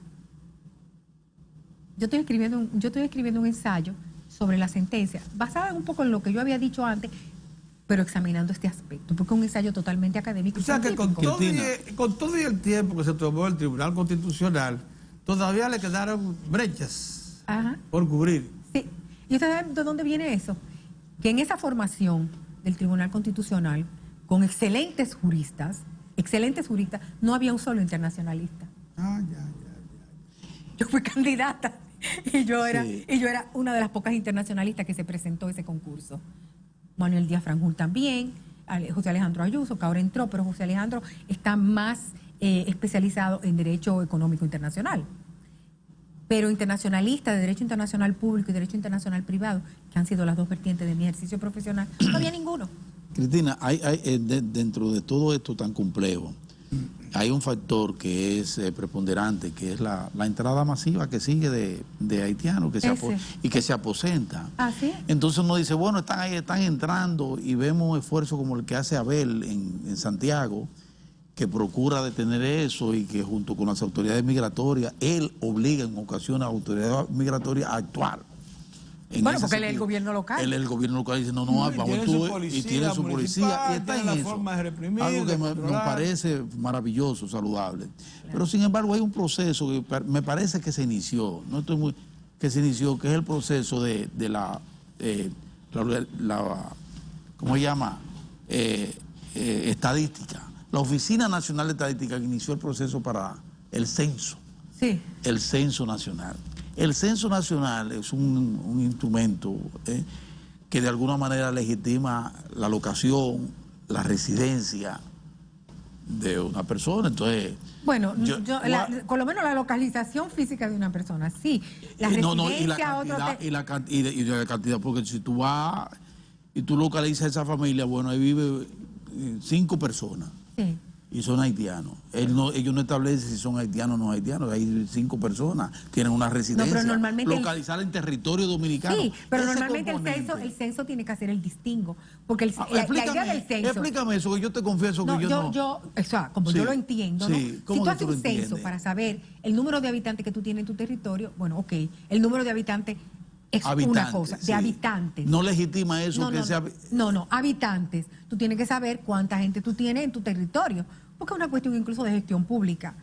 Yo estoy escribiendo un ensayo sobre la sentencia, basada un poco en lo que yo había dicho antes, pero examinando este aspecto, porque es un ensayo totalmente académico. O sea que con todo y el tiempo que se tomó el Tribunal Constitucional, todavía le quedaron brechas por cubrir. Sí. ¿Y ustedes saben de dónde viene eso? Que en esa formación del Tribunal Constitucional, con excelentes juristas, no había un solo internacionalista. Yo fui candidata y yo era una de las pocas internacionalistas que se presentó a ese concurso. Manuel Díaz Franjul también, José Alejandro Ayuso, que ahora entró, pero José Alejandro está más especializado en Derecho Económico Internacional. Pero internacionalista de Derecho Internacional Público y Derecho Internacional Privado, que han sido las dos vertientes de mi ejercicio profesional, no había ninguno. Cristina, dentro de todo esto tan complejo, hay un factor que es preponderante, que es la entrada masiva que sigue de haitianos y que se aposenta. ¿Ah, sí? Entonces uno dice, bueno, están entrando, y vemos esfuerzos como el que hace Abel en Santiago, que procura detener eso y que junto con las autoridades migratorias, él obliga en ocasiones a las autoridades migratorias a actuar. Bueno, porque él es el gobierno local. Él es el gobierno local y dice, no, vamos tú, y tiene su policía, y está en eso. Algo que me parece maravilloso, saludable. Claro. Pero sin embargo hay un proceso que me parece que se inició, que es el proceso de la ¿cómo se llama? Estadística. La Oficina Nacional de Estadística, que inició el proceso para el censo. Sí. El censo nacional. El censo nacional es un instrumento que de alguna manera legitima la locación, la residencia de una persona. Entonces, bueno, por lo menos la localización física de una persona, sí. La residencia, y la cantidad, porque si tú vas y tú localizas a esa familia, bueno, ahí vive 5 personas. Sí. Y son haitianos. Ellos no establecen si son haitianos o no haitianos. Hay 5 personas, tienen una residencia. No, pero localizar en territorio dominicano. Sí, pero normalmente el censo tiene que hacer el distingo. Porque la idea del censo... Explícame eso, que yo te confieso que como yo lo entiendo, ¿no? Sí, si tú haces un censo para saber el número de habitantes que tú tienes en tu territorio, bueno, ok, el número de habitantes es una cosa, de habitantes. No legitima eso No, habitantes. Tú tienes que saber cuánta gente tú tienes en tu territorio, porque es una cuestión incluso de gestión pública.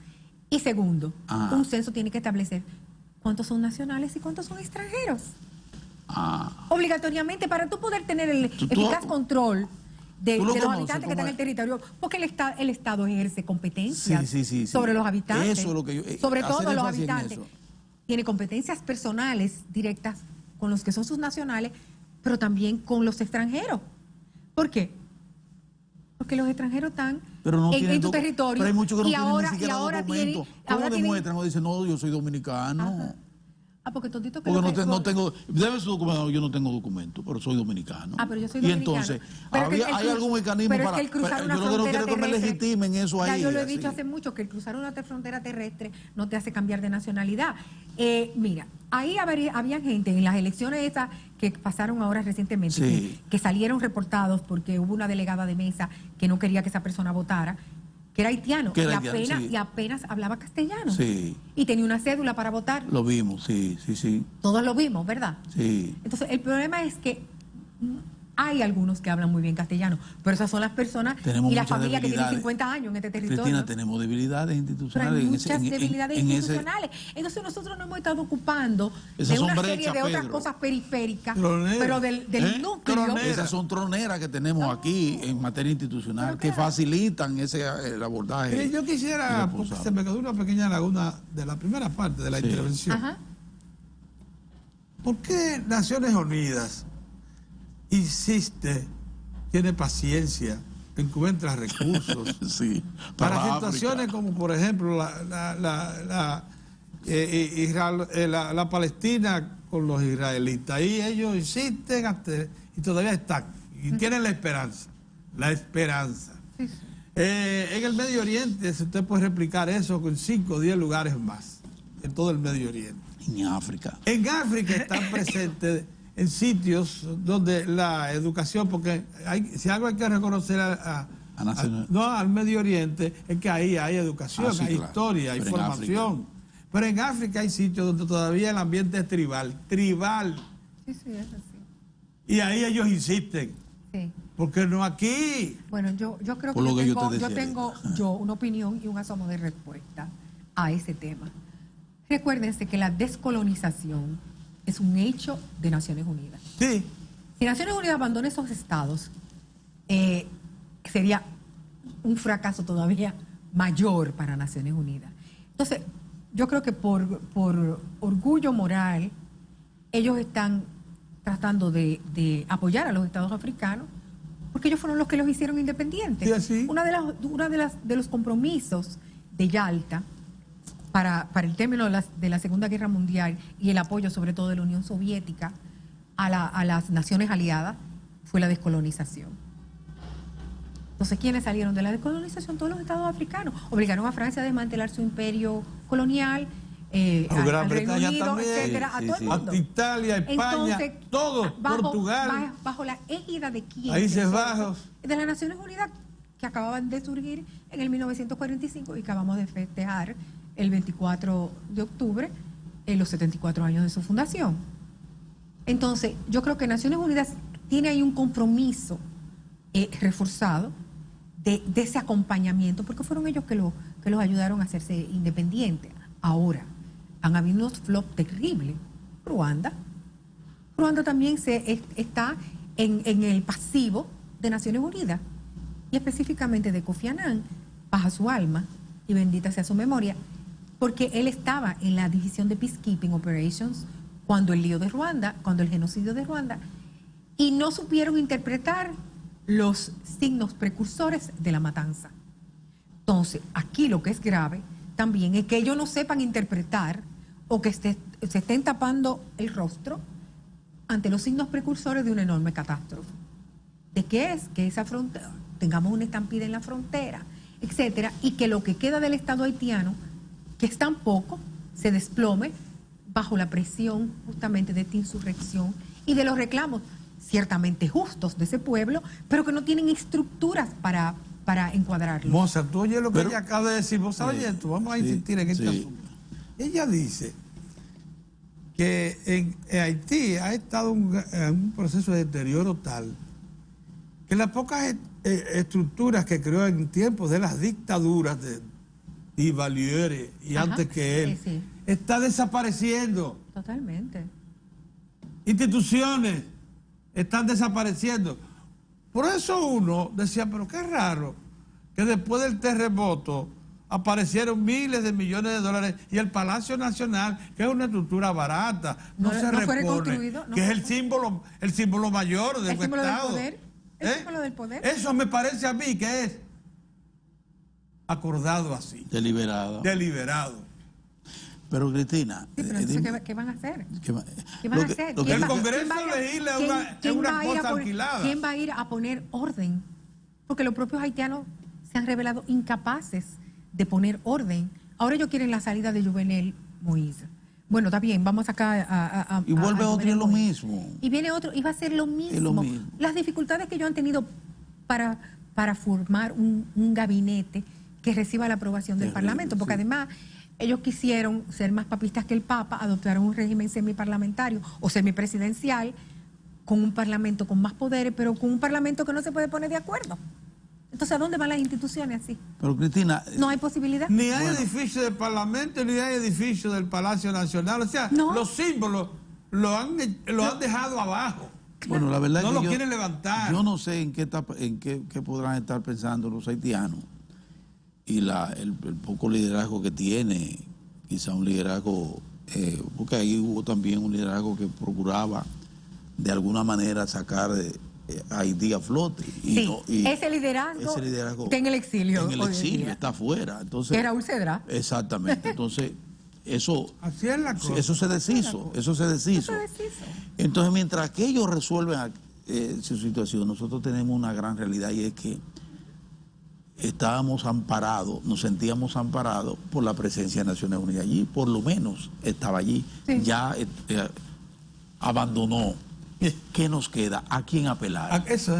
Y segundo, un censo tiene que establecer cuántos son nacionales y cuántos son extranjeros. Obligatoriamente, para tú poder tener el eficaz control de los habitantes que están en el territorio, porque el Estado ejerce competencias sobre los habitantes. Eso es lo que yo, sobre todo los habitantes. Tiene competencias personales directas con los que son sus nacionales, pero también con los extranjeros. ¿Por qué? Porque los extranjeros están en tu territorio. Pero hay muchos que no tienen ni siquiera documentos. ¿Cómo demuestran? O dicen, no, yo soy dominicano. Ajá. Porque todito que no tengo, debe su documento, yo no tengo documento, pero soy dominicano. Pero yo soy dominicano. Y entonces, ¿hay algún mecanismo para...? Es que el cruzar una yo no quiero que me legitimen eso ahí. Ya yo lo he dicho hace mucho, que el cruzar una frontera terrestre no te hace cambiar de nacionalidad. Mira, ahí había gente en las elecciones esas que pasaron ahora recientemente, que salieron reportados porque hubo una delegada de mesa que no quería que esa persona votara, que era haitiano, y apenas hablaba castellano. Sí. Y tenía una cédula para votar. Lo vimos, sí. Todos lo vimos, ¿verdad? Sí. Entonces, el problema es que hay algunos que hablan muy bien castellano, pero esas son las personas y la familia que tiene 50 años en este territorio. Cristina, tenemos debilidades institucionales. Pero hay muchas debilidades institucionales. Entonces nosotros nos hemos estado ocupando de una serie de otras cosas periféricas, pero del núcleo. Esas son troneras que tenemos aquí en materia institucional, que facilitan el abordaje. Yo quisiera, porque se me quedó una pequeña laguna de la primera parte de la intervención. ¿Por qué Naciones Unidas insiste, tiene paciencia, encuentra recursos para situaciones como, por ejemplo, la Palestina con los israelitas? Y ellos insisten y todavía están, y tienen la esperanza. En el Medio Oriente, si usted puede replicar eso con 5 o 10 lugares más, en todo el Medio Oriente. En África. En África están presentes en sitios donde la educación, porque si algo hay que reconocer al Medio Oriente, es que ahí hay educación, hay historia, hay formación. Pero en África hay sitios donde todavía el ambiente es tribal. Sí, es así. Y ahí ellos insisten. Sí. ¿Por qué no aquí? Bueno, yo creo que yo tengo una opinión y un asomo de respuesta a ese tema. Recuérdense que la descolonización es un hecho de Naciones Unidas. Sí. Si Naciones Unidas abandona esos estados, sería un fracaso todavía mayor para Naciones Unidas. Entonces, yo creo que por orgullo moral, ellos están tratando de apoyar a los estados africanos, porque ellos fueron los que los hicieron independientes. Sí, así. Una de los compromisos de Yalta para el término de la Segunda Guerra Mundial y el apoyo sobre todo de la Unión Soviética a las naciones aliadas fue la descolonización. Entonces, ¿quiénes salieron de la descolonización? Todos los estados africanos. Obligaron a Francia a desmantelar su imperio colonial, Gran al Reino Bretaña Unido, también, etcétera, a todo el mundo. a Italia, España, Entonces, todos, Portugal. Bajo la égida de quién? Países Bajos. De las Naciones Unidas, que acababan de surgir en el 1945 y acabamos de festejar el 24 de octubre los 74 años de su fundación. Entonces, yo creo que Naciones Unidas tiene ahí un compromiso reforzado de ese acompañamiento, porque fueron ellos que los ayudaron a hacerse independientes. Ahora, han habido unos flops terribles. Ruanda también está en el pasivo de Naciones Unidas, y específicamente de Kofi Annan, baja su alma y bendita sea su memoria, porque él estaba en la división de Peacekeeping Operations cuando el genocidio de Ruanda, y no supieron interpretar los signos precursores de la matanza. Entonces, aquí lo que es grave también es que ellos no sepan interpretar o que se estén tapando el rostro ante los signos precursores de una enorme catástrofe. ¿De qué es? Que esa frontera, tengamos una estampida en la frontera, etcétera, y que lo que queda del Estado haitiano, que es tan poco, se desplome bajo la presión justamente de esta insurrección y de los reclamos ciertamente justos de ese pueblo, pero que no tienen estructuras para encuadrarlo. Mozart, tú oyes lo que ella acaba de decir. Vos sabes esto, vamos a insistir en este asunto. Ella dice que en Haití ha estado un proceso de deterioro tal que las pocas estructuras que creó en tiempos de las dictaduras de Duvalier y antes que él, está desapareciendo. Totalmente. Instituciones están desapareciendo. Por eso uno decía, pero qué raro que después del terremoto aparecieron miles de millones de dólares y el Palacio Nacional, que es una estructura barata, no se repone, que es el símbolo mayor del Estado. ¿El símbolo del poder? Eso me parece a mí que es acordado así. Deliberado. Pero Cristina, sí, pero entonces, ¿qué van a hacer? ¿Qué van a hacer? El Congreso legisla una cosa alquilada. ¿Quién va a ir a poner orden? Porque los propios haitianos se han revelado incapaces de poner orden. Ahora ellos quieren la salida de Jovenel Moïse. Bueno, está bien, vamos acá y vuelve otro y es lo mismo. Y viene otro y va a ser lo mismo. Es lo mismo. Las dificultades que ellos han tenido para formar un gabinete que reciba la aprobación del Parlamento, porque además ellos quisieron ser más papistas que el Papa, adoptaron un régimen semiparlamentario o semipresidencial, con un parlamento con más poderes, pero con un parlamento que no se puede poner de acuerdo. Entonces, ¿a dónde van las instituciones así? Pero Cristina, no hay posibilidad. Ni hay edificio del Parlamento, ni hay edificio del Palacio Nacional. O sea, los símbolos lo han dejado abajo. Bueno, la verdad no es que lo quieren levantar. Yo no sé en qué podrán estar pensando los haitianos y el poco liderazgo que tiene, quizá un liderazgo, porque ahí hubo también un liderazgo que procuraba de alguna manera sacar a Haití a flote. Ese liderazgo está en el exilio. En el exilio, está afuera. Entonces, que Raúl Cedrá. Exactamente. Entonces, eso, así es la cosa. Eso se deshizo. Entonces, mientras que ellos resuelven su situación, nosotros tenemos una gran realidad, y es que estábamos amparados, nos sentíamos amparados por la presencia de Naciones Unidas allí, por lo menos estaba allí, ya abandonó. ¿Qué nos queda? ¿A quién apelar? Eso.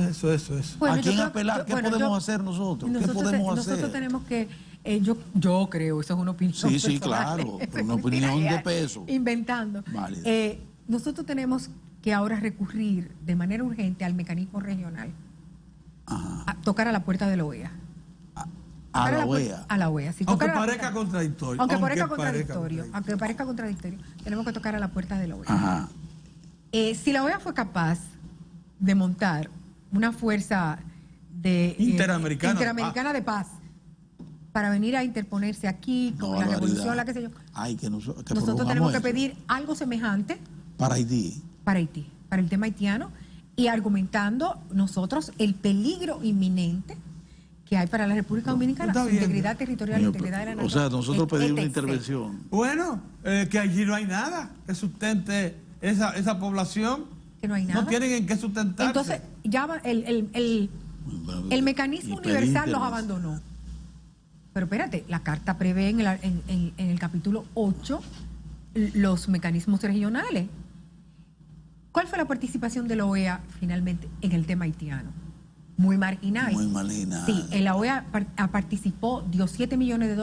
Bueno, ¿A quién apelar? ¿Qué podemos hacer nosotros? Nosotros tenemos que, yo creo, eso es una opinión personal. Sí, claro, una opinión de peso. Inventando. Nosotros tenemos que ahora recurrir de manera urgente al mecanismo regional. A tocar a la puerta de la OEA. A la OEA. A la OEA. Sí, aunque parezca contradictorio. Aunque parezca contradictorio. Tenemos que tocar a la puerta de la OEA. Ajá. Si la OEA fue capaz de montar una fuerza interamericana de paz para venir a interponerse aquí con la revolución, la que sé yo. Ay, que nosotros tenemos que pedir algo semejante para Haití. Para Haití, para el tema haitiano, y argumentando nosotros el peligro inminente que hay para la República Dominicana, su integridad territorial, la integridad de la nación. O sea, nosotros pedimos una intervención. Bueno, que allí no hay nada que sustente esa población. Que no hay nada. No tienen en qué sustentarse. Entonces, ya el mecanismo universal los abandonó. Pero espérate, la carta prevé en el capítulo 8 los mecanismos regionales. ¿Cuál fue la participación de la OEA finalmente en el tema haitiano? Muy marginal. Muy marginal. Sí, la OEA participó, dio $7 millones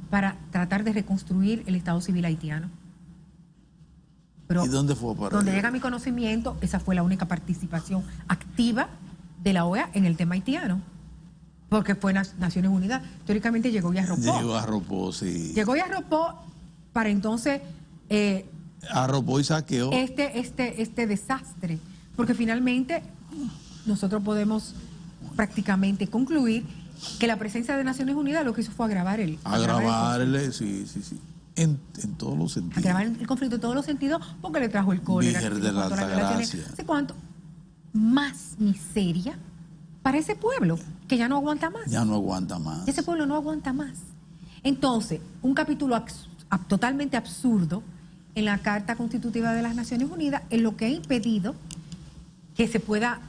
para tratar de reconstruir el Estado civil haitiano. Pero ¿y dónde fue para donde llega mi conocimiento, esa fue la única participación activa de la OEA en el tema haitiano. Porque fue Naciones Unidas. Teóricamente llegó y arropó. Llegó, arropó, sí. Llegó y arropó para entonces... arropó y saqueó este desastre. Porque finalmente nosotros podemos prácticamente concluir que la presencia de Naciones Unidas lo que hizo fue agravar el sí. En todos los sentidos. Agravar el conflicto en todos los sentidos, porque le trajo el cólera. De la Altagracia. ¿Hace cuánto? Más miseria para ese pueblo, que ya no aguanta más. Ya no aguanta más. Ese pueblo no aguanta más. Entonces, un capítulo totalmente absurdo en la Carta Constitutiva de las Naciones Unidas es lo que ha impedido que se pueda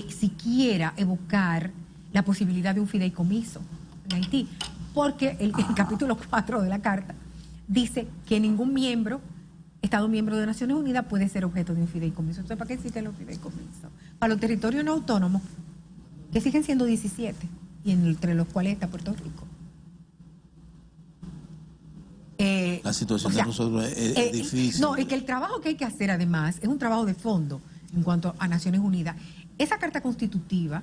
siquiera evocar la posibilidad de un fideicomiso en Haití, porque el capítulo 4 de la Carta dice que ningún Estado miembro de Naciones Unidas puede ser objeto de un fideicomiso. Entonces, ¿para qué existen los fideicomisos? Para los territorios no autónomos, que siguen siendo 17, y entre los cuales está Puerto Rico. La situación de nosotros es difícil. No, es que el trabajo que hay que hacer además es un trabajo de fondo en cuanto a Naciones Unidas. Esa carta constitutiva,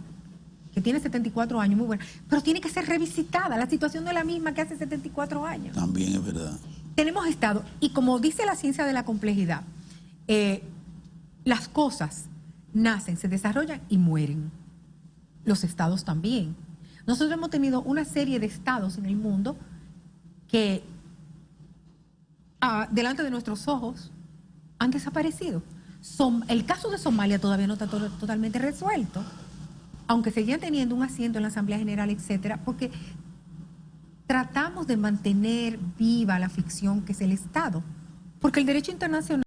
que tiene 74 años, muy buena, pero tiene que ser revisitada. La situación no es la misma que hace 74 años. También es verdad. Tenemos estado, y como dice la ciencia de la complejidad, las cosas nacen, se desarrollan y mueren. Los estados también. Nosotros hemos tenido una serie de estados en el mundo que delante de nuestros ojos han desaparecido. El caso de Somalia todavía no está totalmente resuelto, aunque seguían teniendo un asiento en la Asamblea General, etcétera, porque tratamos de mantener viva la ficción que es el Estado, porque el derecho internacional